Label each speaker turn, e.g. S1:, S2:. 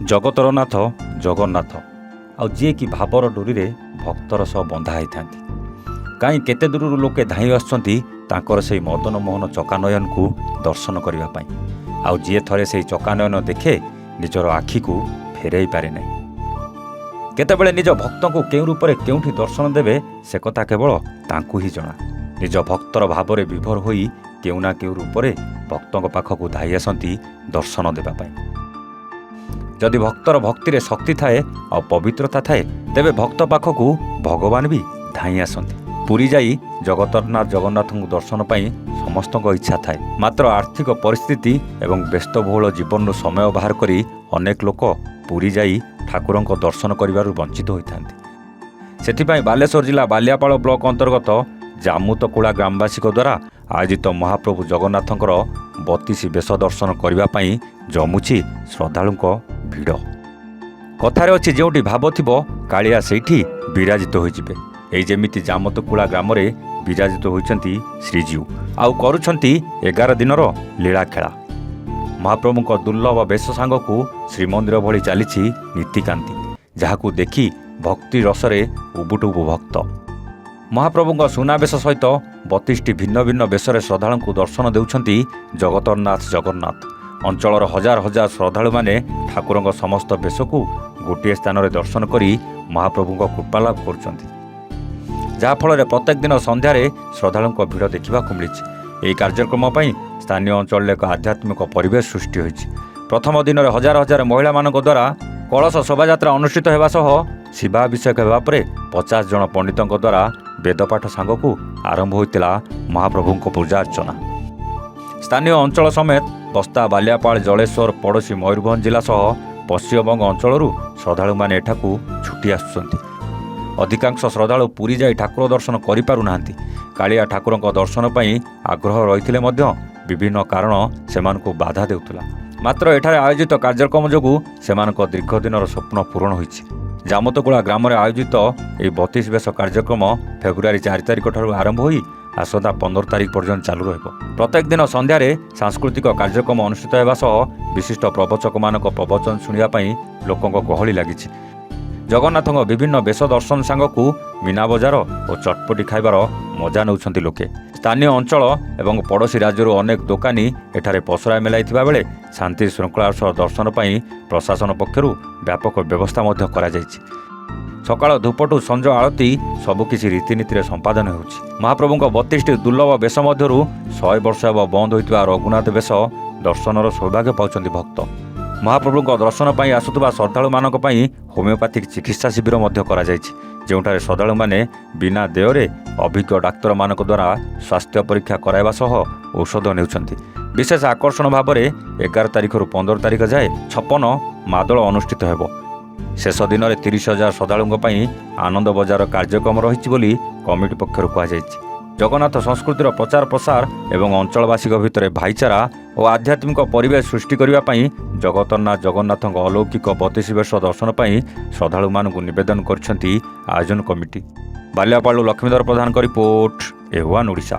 S1: ଜଗତର ନାଥ ଜଗନ୍ନାଥ ଆଉ ଯିଏକି ଭାବର ଡୋରିରେ ଭକ୍ତର ସହ ବନ୍ଧା ହୋଇଥାନ୍ତି। କାହିଁ କେତେ ଦୂରରୁ ଲୋକେ ଧାଇଁ ଆସୁଛନ୍ତି ତାଙ୍କର ସେହି ମଦନ ମୋହନ ଚକାନୟନକୁ ଦର୍ଶନ କରିବା ପାଇଁ। ଆଉ ଯିଏ ଥରେ ସେହି ଚକାନୟନ ଦେଖେ ନିଜର ଆଖିକୁ ଫେରାଇ ପାରେ ନାହିଁ। କେତେବେଳେ ନିଜ ଭକ୍ତଙ୍କୁ କେଉଁ ରୂପରେ କେଉଁଠି ଦର୍ଶନ ଦେବେ ସେ କଥା କେବଳ ତାଙ୍କୁ ହିଁ ଜଣା। ନିଜ ଭକ୍ତର ଭାବରେ ବିଭୋର ହୋଇ କେଉଁ ନା କେଉଁ ରୂପରେ ଭକ୍ତଙ୍କ ପାଖକୁ ଧାଇଁ ଆସନ୍ତି ଦର୍ଶନ ଦେବା ପାଇଁ। ଯଦି ଭକ୍ତର ଭକ୍ତିରେ ଶକ୍ତି ଥାଏ ଆଉ ପବିତ୍ରତା ଥାଏ ତେବେ ଭକ୍ତ ପାଖକୁ ଭଗବାନ ବି ଧାଇଁ ଆସନ୍ତି। ପୁରୀ ଯାଇ ଜଗତରନାଥ ଜଗନ୍ନାଥଙ୍କୁ ଦର୍ଶନ ପାଇଁ ସମସ୍ତଙ୍କ ଇଚ୍ଛା ଥାଏ, ମାତ୍ର ଆର୍ଥିକ ପରିସ୍ଥିତି ଏବଂ ବ୍ୟସ୍ତବହୁଳ ଜୀବନରୁ ସମୟ ବାହାର କରି ଅନେକ ଲୋକ ପୁରୀ ଯାଇ ଠାକୁରଙ୍କ ଦର୍ଶନ କରିବାରୁ ବଞ୍ଚିତ ହୋଇଥାନ୍ତି। ସେଥିପାଇଁ ବାଲେଶ୍ୱର ଜିଲ୍ଲା ବାଲିଆପାଳ ବ୍ଲକ ଅନ୍ତର୍ଗତ ଜାମୁତକୁଳା ଗ୍ରାମବାସୀଙ୍କ ଦ୍ୱାରା ଆୟୋଜିତ ମହାପ୍ରଭୁ ଜଗନ୍ନାଥଙ୍କର 32 ବେଶ ଦର୍ଶନ କରିବା ପାଇଁ ଜମୁଛି ଶ୍ରଦ୍ଧାଳୁଙ୍କ ଭିଡ଼। କଥାରେ ଅଛି ଯେଉଁଠି ଭାବ ଥିବ କାଳିଆ ସେଇଠି ବିରାଜିତ ହୋଇଯିବେ। ଏଇ ଯେମିତି ଜାମତକୁଳା ଗ୍ରାମରେ ବିରାଜିତ ହୋଇଛନ୍ତି ଶ୍ରୀଜୀଉ ଆଉ କରୁଛନ୍ତି 11 ଦିନର ଲୀଳାଖେଳା। ମହାପ୍ରଭୁଙ୍କ ଦୁର୍ଲଭ ବେଶ ସାଙ୍ଗକୁ ଶ୍ରୀମନ୍ଦିର ଭଳି ଚାଲିଛି ନୀତିକାନ୍ତି, ଯାହାକୁ ଦେଖି ଭକ୍ତି ରସରେ ଉବୁଟୁବୁ ଭକ୍ତ। ମହାପ୍ରଭୁଙ୍କ ସୁନାବେଶ ସହିତ 32ଟି ଭିନ୍ନ ଭିନ୍ନ ବେଶରେ ଶ୍ରଦ୍ଧାଳୁଙ୍କୁ ଦର୍ଶନ ଦେଉଛନ୍ତି ଜଗତରନାଥ ଜଗନ୍ନାଥ। ଅଞ୍ଚଳର ହଜାର ହଜାର ଶ୍ରଦ୍ଧାଳୁମାନେ ଠାକୁରଙ୍କ ସମସ୍ତ ବେଶକୁ ଗୋଟିଏ ସ୍ଥାନରେ ଦର୍ଶନ କରି ମହାପ୍ରଭୁଙ୍କ କୃପା ଲାଭ କରୁଛନ୍ତି, ଯାହାଫଳରେ ପ୍ରତ୍ୟେକ ଦିନ ସନ୍ଧ୍ୟାରେ ଶ୍ରଦ୍ଧାଳୁଙ୍କ ଭିଡ଼ ଦେଖିବାକୁ ମିଳିଛି। ଏହି କାର୍ଯ୍ୟକ୍ରମ ପାଇଁ ସ୍ଥାନୀୟ ଅଞ୍ଚଳରେ ଏକ ଆଧ୍ୟାତ୍ମିକ ପରିବେଶ ସୃଷ୍ଟି ହୋଇଛି। ପ୍ରଥମ ଦିନରେ ହଜାର ହଜାର ମହିଳାମାନଙ୍କ ଦ୍ୱାରା କଳସ ଶୋଭାଯାତ୍ରା ଅନୁଷ୍ଠିତ ହେବା ସହ ଶିବାଭିଷେକ ହେବା ପରେ 50 ଜଣ ପଣ୍ଡିତଙ୍କ ଦ୍ୱାରା ବେଦପାଠ ସାଙ୍ଗକୁ ଆରମ୍ଭ ହୋଇଥିଲା ମହାପ୍ରଭୁଙ୍କ ପୂଜା ଅର୍ଚ୍ଚନା। ସ୍ଥାନୀୟ ଅଞ୍ଚଳ ସମେତ ବସ୍ତା, ବାଲିଆପାଳ, ଜଳେଶ୍ୱର, ପଡ଼ୋଶୀ ମୟୂରଭଞ୍ଜ ଜିଲ୍ଲା ସହ ପଶ୍ଚିମବଙ୍ଗ ଅଞ୍ଚଳରୁ ଶ୍ରଦ୍ଧାଳୁମାନେ ଏଠାକୁ ଛୁଟି ଆସୁଛନ୍ତି। ଅଧିକାଂଶ ଶ୍ରଦ୍ଧାଳୁ ପୁରୀ ଯାଇ ଠାକୁର ଦର୍ଶନ କରିପାରୁନାହାନ୍ତି। କାଳିଆ ଠାକୁରଙ୍କ ଦର୍ଶନ ପାଇଁ ଆଗ୍ରହ ରହିଥିଲେ ମଧ୍ୟ ବିଭିନ୍ନ କାରଣ ସେମାନଙ୍କୁ ବାଧା ଦେଉଥିଲା। ମାତ୍ର ଏଠାରେ ଆୟୋଜିତ କାର୍ଯ୍ୟକ୍ରମ ଯୋଗୁଁ ସେମାନଙ୍କ ଦୀର୍ଘ ଦିନର ସ୍ୱପ୍ନ ପୂରଣ ହୋଇଛି। ଜାମତକୁଳା ଗ୍ରାମରେ ଆୟୋଜିତ ଏହି 32 ବେଶ କାର୍ଯ୍ୟକ୍ରମ ଫେବୃଆରୀ 4 ତାରିଖ ଠାରୁ ଆରମ୍ଭ ହୋଇ ଆସନ୍ତା 15 ତାରିଖ ପର୍ଯ୍ୟନ୍ତ ଚାଲୁ ରହିବ। ପ୍ରତ୍ୟେକ ଦିନ ସନ୍ଧ୍ୟାରେ ସାଂସ୍କୃତିକ କାର୍ଯ୍ୟକ୍ରମ ଅନୁଷ୍ଠିତ ହେବା ସହ ବିଶିଷ୍ଟ ପ୍ରବଚକମାନଙ୍କ ପ୍ରବଚନ ଶୁଣିବା ପାଇଁ ଲୋକଙ୍କ ଗହଳି ଲାଗିଛି। ଜଗନ୍ନାଥଙ୍କ ବିଭିନ୍ନ ବେଶ ଦର୍ଶନ ସାଙ୍ଗକୁ ମୀନା ବଜାର ଓ ଚଟପଟି ଖାଇବାର ମଜା ନେଉଛନ୍ତି ଲୋକେ। ସ୍ଥାନୀୟ ଅଞ୍ଚଳ ଏବଂ ପଡ଼ୋଶୀ ରାଜ୍ୟରୁ ଅନେକ ଦୋକାନୀ ଏଠାରେ ପସରା ମେଲାଇଥିବା ବେଳେ ଶାନ୍ତି ଶୃଙ୍ଖଳାର ସହ ଦର୍ଶନ ପାଇଁ ପ୍ରଶାସନ ପକ୍ଷରୁ ବ୍ୟାପକ ବ୍ୟବସ୍ଥା ମଧ୍ୟ କରାଯାଇଛି। ସକାଳ ଧୂପଠୁ ସଞ୍ଜ ଆଳତି ସବୁକିଛି ରୀତିନୀତିରେ ସମ୍ପାଦନ ହେଉଛି। ମହାପ୍ରଭୁଙ୍କ 32ଟି ଦୁର୍ଲଭ ବେଶ ମଧ୍ୟରୁ 100 ବର୍ଷ ହେବ ବନ୍ଦ ହୋଇଥିବା ରଘୁନାଥ ବେଶ ଦର୍ଶନର ସୌଭାଗ୍ୟ ପାଉଛନ୍ତି ଭକ୍ତ। ମହାପ୍ରଭୁଙ୍କ ଦର୍ଶନ ପାଇଁ ଆସୁଥିବା ଶ୍ରଦ୍ଧାଳୁମାନଙ୍କ ପାଇଁ ହୋମିଓପାଥିକ ଚିକିତ୍ସା ଶିବିର ମଧ୍ୟ କରାଯାଇଛି, ଯେଉଁଠାରେ ଶ୍ରଦ୍ଧାଳୁମାନେ ବିନା ଦେୟରେ ଅଭିଜ୍ଞ ଡାକ୍ତରମାନଙ୍କ ଦ୍ୱାରା ସ୍ୱାସ୍ଥ୍ୟ ପରୀକ୍ଷା କରାଇବା ସହ ଔଷଧ ନେଉଛନ୍ତି। ବିଶେଷ ଆକର୍ଷଣ ଭାବରେ 11 ତାରିଖରୁ 15 ତାରିଖ ଯାଏ 56 ମାଦଳ ଅନୁଷ୍ଠିତ ହେବ। ଶେଷ ଦିନରେ 30,000 ଶ୍ରଦ୍ଧାଳୁଙ୍କ ପାଇଁ ଆନନ୍ଦ ବଜାର କାର୍ଯ୍ୟକ୍ରମ ରହିଛି ବୋଲି କମିଟି ପକ୍ଷରୁ କୁହାଯାଇଛି। ଜଗନ୍ନାଥ ସଂସ୍କୃତିର ପ୍ରଚାର ପ୍ରସାର ଏବଂ ଅଞ୍ଚଳବାସୀଙ୍କ ଭିତରେ ଭାଇଚାରା ଓ ଆଧ୍ୟାତ୍ମିକ ପରିବେଶ ସୃଷ୍ଟି କରିବା ପାଇଁ ଜଗତରନାଥ ଜଗନ୍ନାଥଙ୍କ ଅଲୌକିକ 32 ବେଶ ଦର୍ଶନ ପାଇଁ ଶ୍ରଦ୍ଧାଳୁମାନଙ୍କୁ ନିବେଦନ କରିଛନ୍ତି ଆୟୋଜନ କମିଟି। ବାଲିଆପାଳରୁ ଲକ୍ଷ୍ମୀଧର ପ୍ରଧାନଙ୍କ ରିପୋର୍ଟ, A1 ଓଡ଼ିଶା।